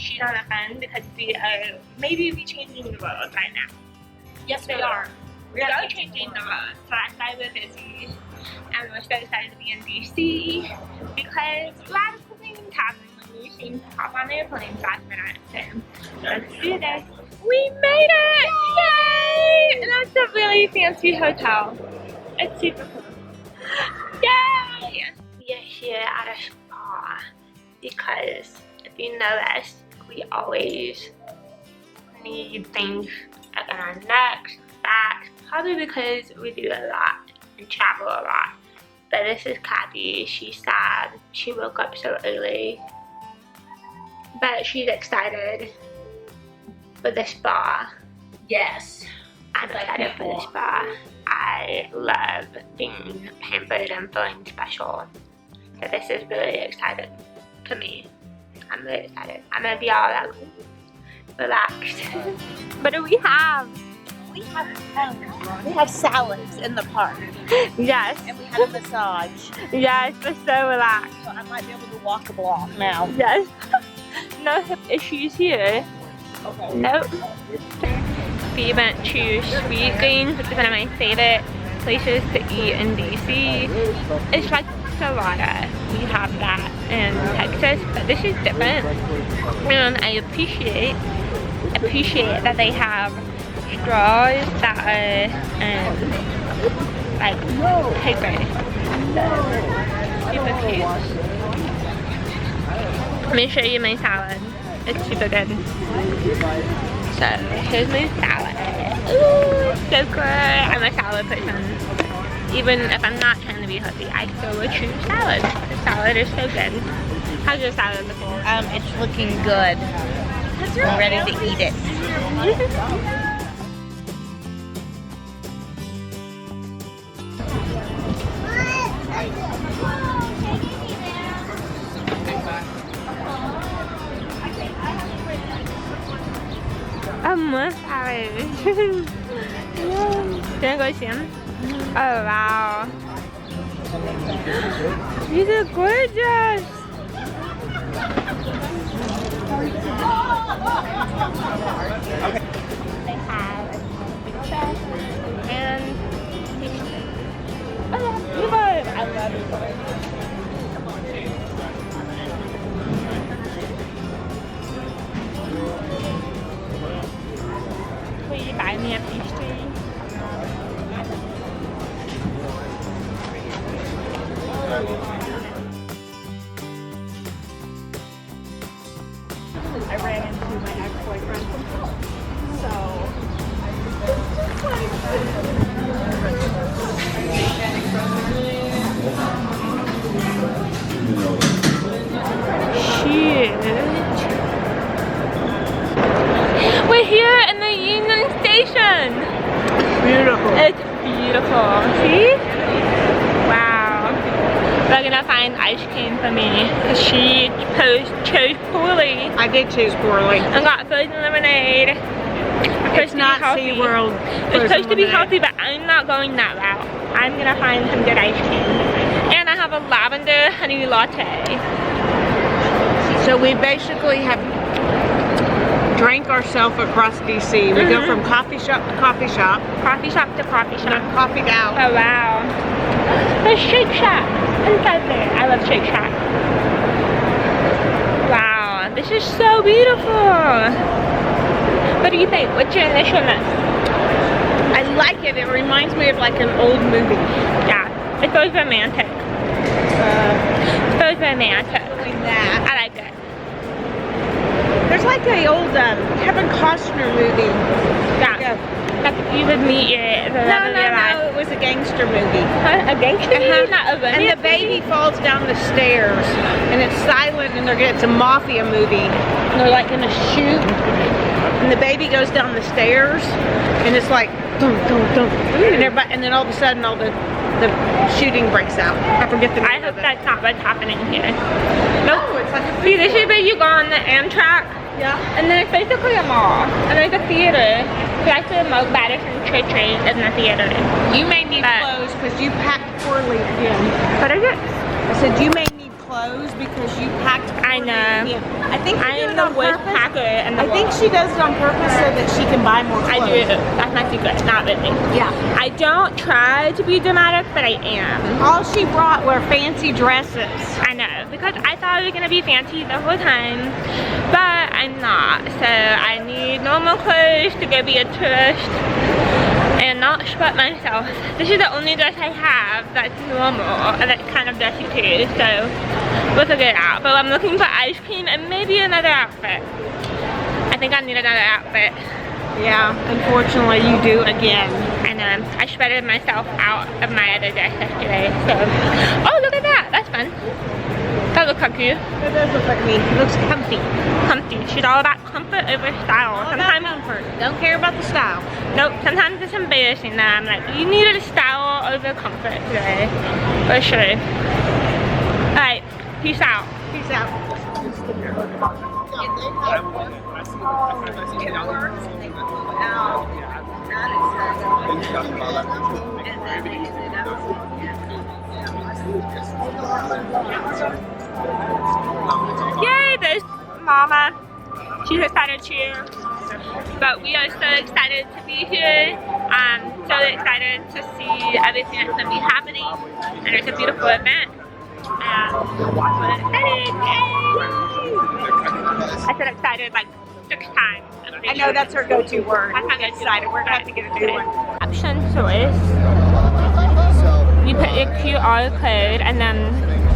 she's on the phone because we are maybe changing the world right now. Yes, we are. We are changing the world. So that's why we're busy. And we're so excited to be in DC because radical things happen when you seem to hop on airplanes last minute. So let's do this. We made it! Yay! And that's a really fancy hotel. It's super cool. Yay! We are here at a spa because if you notice, we always need things like on our necks, backs, probably because we do a lot and travel a lot. But this is Kathy. She's sad. She woke up so early. But she's excited for the spa. Yes. I'm excited for the spa. I love being pampered and feeling special. So this is really exciting for me. I'm really excited. I'm gonna be all like relaxed. What do we have? We have salads in the park. Yes. And we have a massage. Yes, we're so relaxed. So I might be able to walk a block now. Yes. No hip issues here. Okay. Nope. We went to Sweet Greens, which is one of my favorite places to eat in DC. It's like Salada. We have that in Texas, but this is different. And I appreciate that they have straws that are like paper. Super cute. Let me show you my salad. It's super good. So here's my salad. Ooh, so good. I'm a salad person. Even if I'm not trying to be healthy, I still would choose salad. The salad is so good. How's your salad looking? It's looking good. I'm ready to eat it. More salad. You wanna go see them? Oh wow. These are gorgeous. They have and I love it. Will you buy me a pastry? I ran into my ex-boyfriend. So we're here in the Union Station. Beautiful. It's beautiful. See? Wow. We're gonna find ice cream for me because she chose poorly. I did choose poorly. And got frozen lemonade. It's not SeaWorld. It's supposed to be healthy, but I'm not going that route. I'm gonna find some good ice cream. And I have a lavender honey latte. So we basically have drank ourselves across DC. We go from coffee shop to coffee shop. Coffee shop to coffee shop. And coffeeed out. Oh wow. There's Shake Shack inside there. I love Shake Shack. Wow, this is so beautiful. What do you think? What's your initial note? I like it. It reminds me of like an old movie. Yeah, it feels romantic. It feels romantic. Like that. I like it. There's like a old Kevin Costner movie. Yeah. Like you would meet your love of your life. No, it was a gangster movie. Huh? A gangster movie? Not a romance And the baby falls down the stairs, and it's silent, and it's a mafia movie. And they're like gonna shoot, and the baby goes down the stairs, and it's like dum dum dum, and everybody, and then all of a sudden, all the shooting breaks out. I forget the name. I hope that's not what's happening here. Nope. Oh, it's like a See, this is where you go on the Amtrak. Yeah. And then it's basically a mall. And there's a theater. So actually most Madison churches in the theater. You may need clothes because you packed poorly again. What is it? I said you may need clothes because you packed poorly I know. again. I think you're in the wood packer and the I think she does it on purpose so that she can buy more clothes. I do. That's my secret. Not really. Yeah. I don't try to be dramatic, but I am. All she brought were fancy dresses. I know, because I thought I was gonna be fancy the whole time, but I'm not. So I need normal clothes to go be a tourist and not sweat myself. This is the only dress I have that's normal and that's kind of dressy too, so we'll figure it out. But I'm looking for ice cream and maybe another outfit. I think I need another outfit. Yeah, unfortunately you do again. I know. I shredded myself out of my other dress yesterday, so. Oh, look at that. That's fun. That looks like you. It does look like me. It looks comfy. Comfy. She's all about comfort over style. Sometimes comfort. Don't care about the style. Nope. Sometimes it's embarrassing that I'm like, you needed style over comfort today. For sure. Alright. Peace out. Peace out. Yay, there's Mama. She's excited too. But we are so excited to be here. So excited to see everything that's going to be happening. And it's a beautiful event. We're excited. Yay! I said excited like 6 times. I know that's her go-to word. That's how good Excited. We're going to have to get a new one. Option choice. You put your QR code and then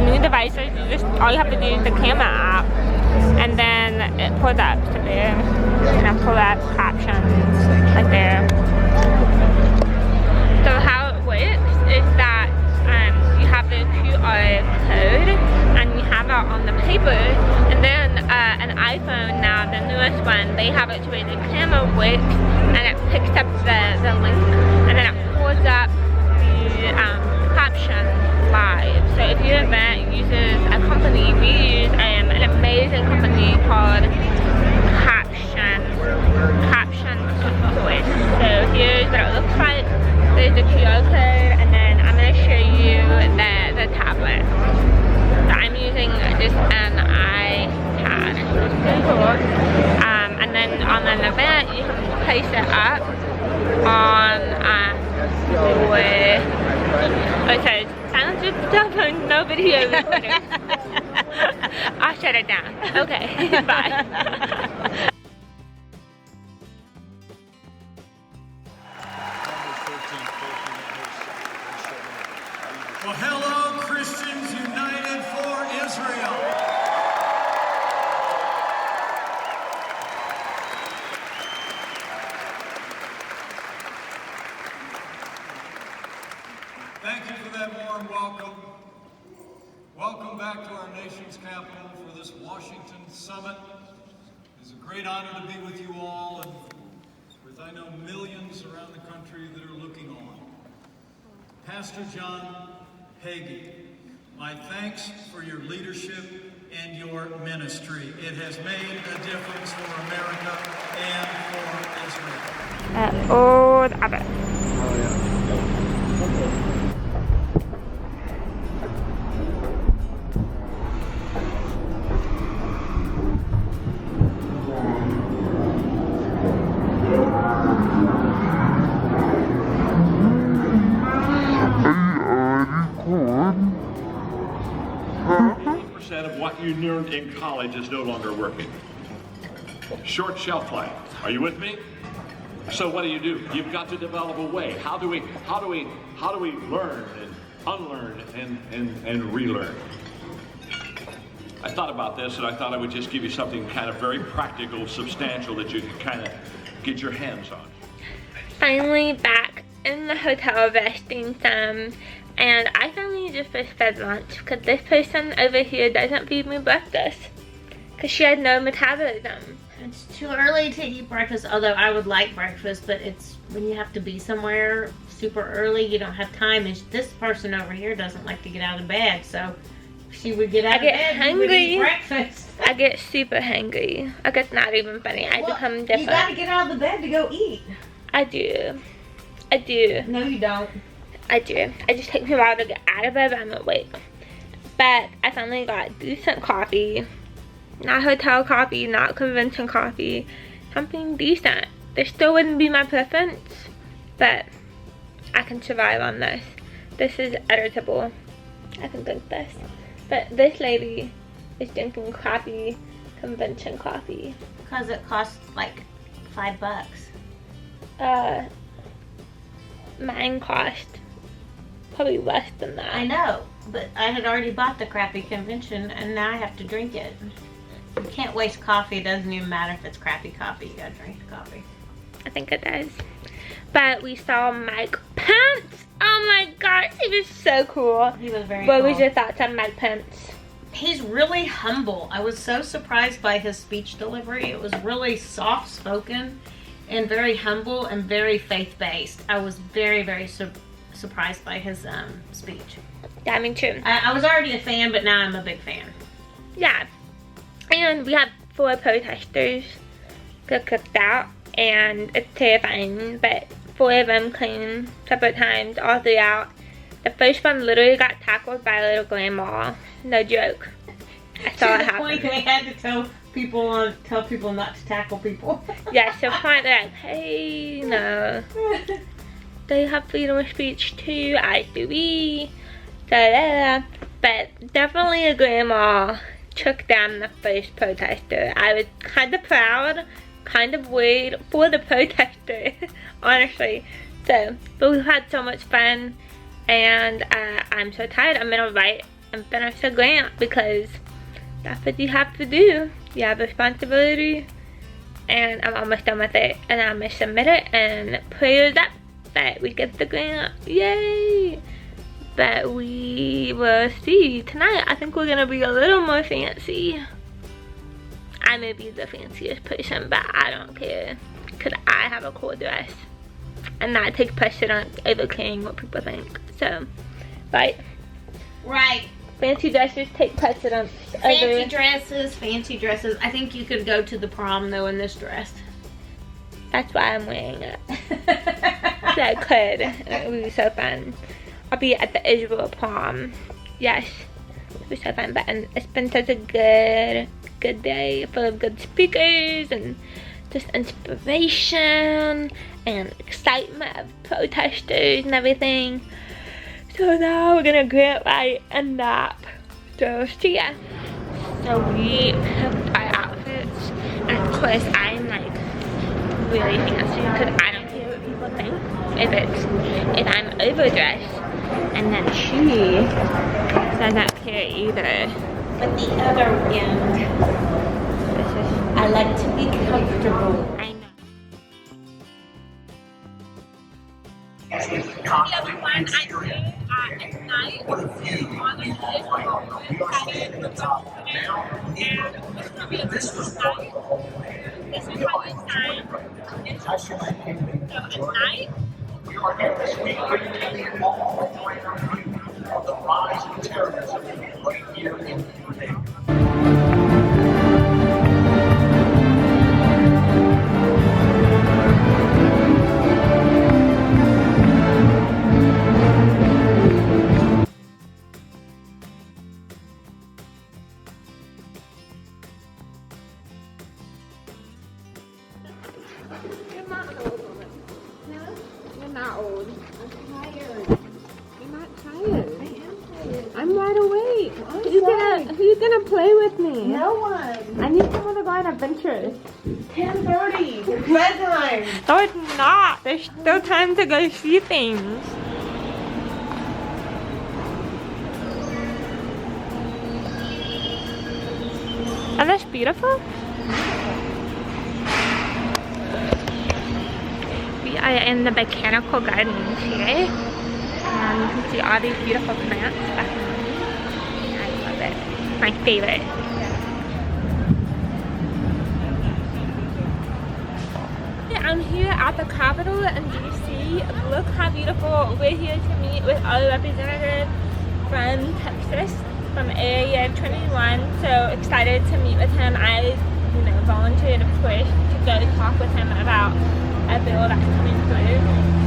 new devices, all you have to do is the camera app and then it pulls up to there and I'll pull up captions like there. So how it works is that you have the QR code and you have it on the paper, and then an iPhone now, the newest one, they have it to where the camera works and it picks up the link and then it pulls up the caption live. So if your event uses a company, we use an amazing company called Caption Choice. So here's what it looks like. There's the QR code and then I'm going to show you the tablet. So I'm using just an iPad. It's pretty cool. And then on an event you can place it up on it says silence your cell phone, no video recording. I'll shut it down. Okay, bye. Well, hello, Christians United for Israel. Thank you for that warm welcome. Welcome back to our nation's capital for this Washington summit. It's a great honor to be with you all and with, I know, millions around the country that are looking on. Pastor John Hagee, my thanks for your leadership and your ministry. It has made a difference for America and for Israel. Old Abbott. Of what you learned in college is no longer working. Short shelf life. Are you with me? So what do? You've got to develop a way. How do we learn and unlearn and relearn? I thought about this and I thought I would just give you something kind of very practical, substantial that you can kind of get your hands on. Finally back in the hotel resting some. And I finally just fed lunch because this person over here doesn't feed me breakfast because she had no metabolism. It's too early to eat breakfast, although I would like breakfast, but it's when you have to be somewhere super early, you don't have time. And this person over here doesn't like to get out of bed, so if she would get out of bed, hungry. We would eat breakfast. I get super hungry. Like, it's not even funny. I become different. You gotta get out of the bed to go eat. I do. I do. No, you don't. I do. It just takes me a while to get out of bed, but I'm awake. But I finally got decent coffee. Not hotel coffee, not convention coffee. Something decent. This still wouldn't be my preference, but I can survive on this. This is editable. I can drink this. But this lady is drinking crappy convention coffee. Because it costs like $5. Mine cost probably less than that. I know, but I had already bought the crappy convention and now I have to drink it. You can't waste coffee. It doesn't even matter if it's crappy coffee. You gotta drink the coffee. I think it does. But we saw Mike Pence. Oh my gosh, he was so cool. He was very What cool. was your thoughts on Mike Pence? He's really humble. I was so surprised by his speech delivery. It was really soft-spoken and very humble and very faith-based. I was very, very surprised by his speech. Yeah, me too. I was already a fan, but now I'm a big fan. Yeah. And we have 4 protesters get kicked out, and it's terrifying, but 4 of them came separate times all throughout. The first one literally got tackled by a little grandma. No joke. I saw it To the happen. point they had to tell people not to tackle people. Yeah, so point they're like, hey, no. They have freedom of speech too, as do we. But definitely a grandma took down the first protester. I was kind of proud, kind of worried for the protester, honestly. So, but we've had so much fun, and I'm so tired. I'm gonna write and finish a grant because that's what you have to do. You have responsibility, and I'm almost done with it, and I'm gonna submit it, and prayers up that we get the grant. Yay! But we will see tonight. I think we're gonna be a little more fancy. I may be the fanciest person, but I don't care because I have a cool dress, and that takes precedence over caring what people think. So, right? Right. Fancy dresses take precedence Fancy over. dresses, fancy dresses. I think you could go to the prom though in this dress. That's why I'm wearing it. So I could. It would be so fun. I'll be at the Israel prom. Yes. It was so fun. But it's been such a good day full of good speakers and just inspiration and excitement of protesters and everything. So now we're gonna grant write and nap. So see ya. So we picked our outfits, and of course I'm like really fancy because I don't care what people think. If I'm overdressed, and then she doesn't care either. But the other end, I like to be comfortable. I know. Everyone, I'm here at night on the This is how so at night, We are here this week bringing you all the point of view of the rise of terrorism right here in Ukraine. You're not old. No? You're not old. I'm tired. You're not tired. I am tired. I'm wide awake. Who's gonna play with me? No one. I need someone to go on adventures. 10:30. It's bedtime. No, it's not. There's still time to go see things. Isn't this beautiful? We are in the botanical gardens here, and you can see all these beautiful plants behind me. I love it. My favorite. I'm here at the Capitol in DC. Look how beautiful. We're here to meet with our representative from Texas, from Area 21. So excited to meet with him. I, volunteered, of course, to go talk with him about a bill that's coming through.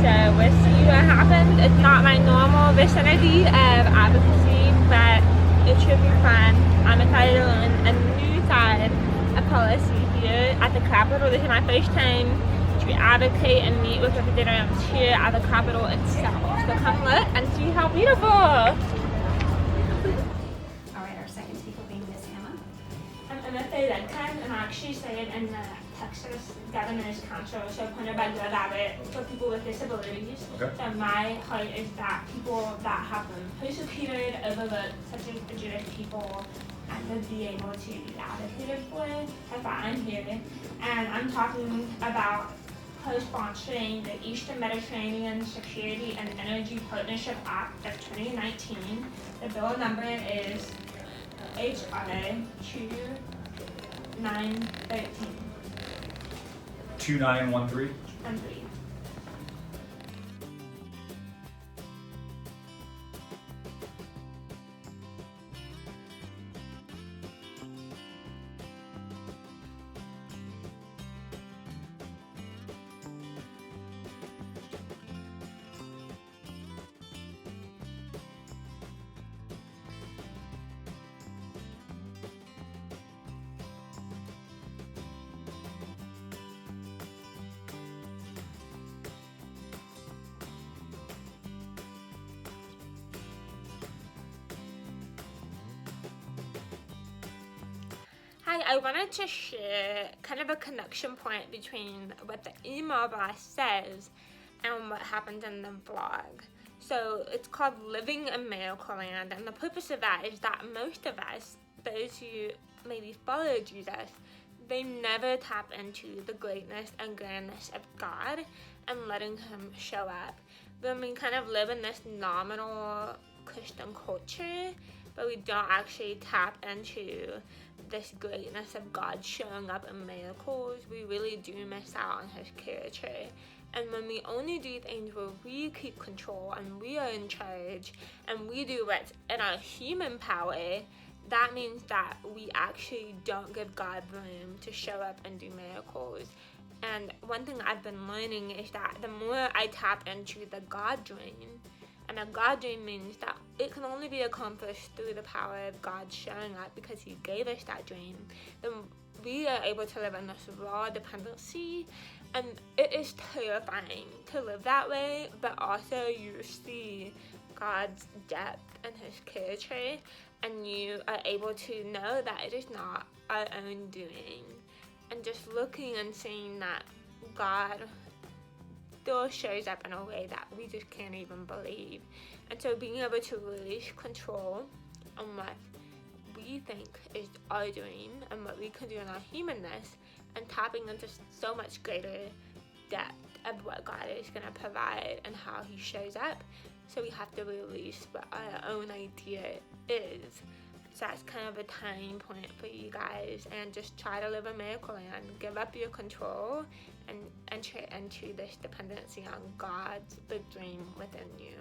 So we'll see what happens. It's not my normal vicinity of advocacy, but it should be fun. I'm excited to learn a new alongside a policy here at the Capitol. This is my first time to advocate and meet with representatives here at the Capitol itself. So come look and see how beautiful. All right, our second speaker being Miss Emma. I'm Emma Redkin, and I actually studied in the Texas Governor's Council, so appointed by Greg Abbott for people with disabilities. Okay. So my heart is that people that have been persecuted, overlooked, such as Jewish people, and to be able to be advocated for. That's why I'm here. And I'm talking about co-sponsoring the Eastern Mediterranean Security and Energy Partnership Act of 2019. The bill number is HR 2913. 2913. And 3. Hi, I wanted to share kind of a connection point between what the email blast says and what happened in the vlog. So it's called Living in Miracle Land, and the purpose of that is that most of us, those who maybe follow Jesus, they never tap into the greatness and grandness of God and letting Him show up. When we kind of live in this nominal Christian culture, but we don't actually tap into this greatness of God showing up in miracles, we really do miss out on His character. And when we only do things where we keep control and we are in charge and we do what's in our human power, that means that we actually don't give God room to show up and do miracles. And one thing I've been learning is that the more I tap into the God dream, and a God dream means that it can only be accomplished through the power of God showing up because He gave us that dream, then we are able to live in this raw dependency. And it is terrifying to live that way, but also you see God's depth and His character, and you are able to know that it is not our own doing. And just looking and seeing that God still shows up in a way that we just can't even believe. And so being able to release control on what we think is our doing and what we can do in our humanness, and tapping into so much greater depth of what God is going to provide and how He shows up. So we have to release what our own idea is. So that's kind of a turning point for you guys, and just try to live a miracle land. Give up your control and enter into this dependency on God's big dream within you.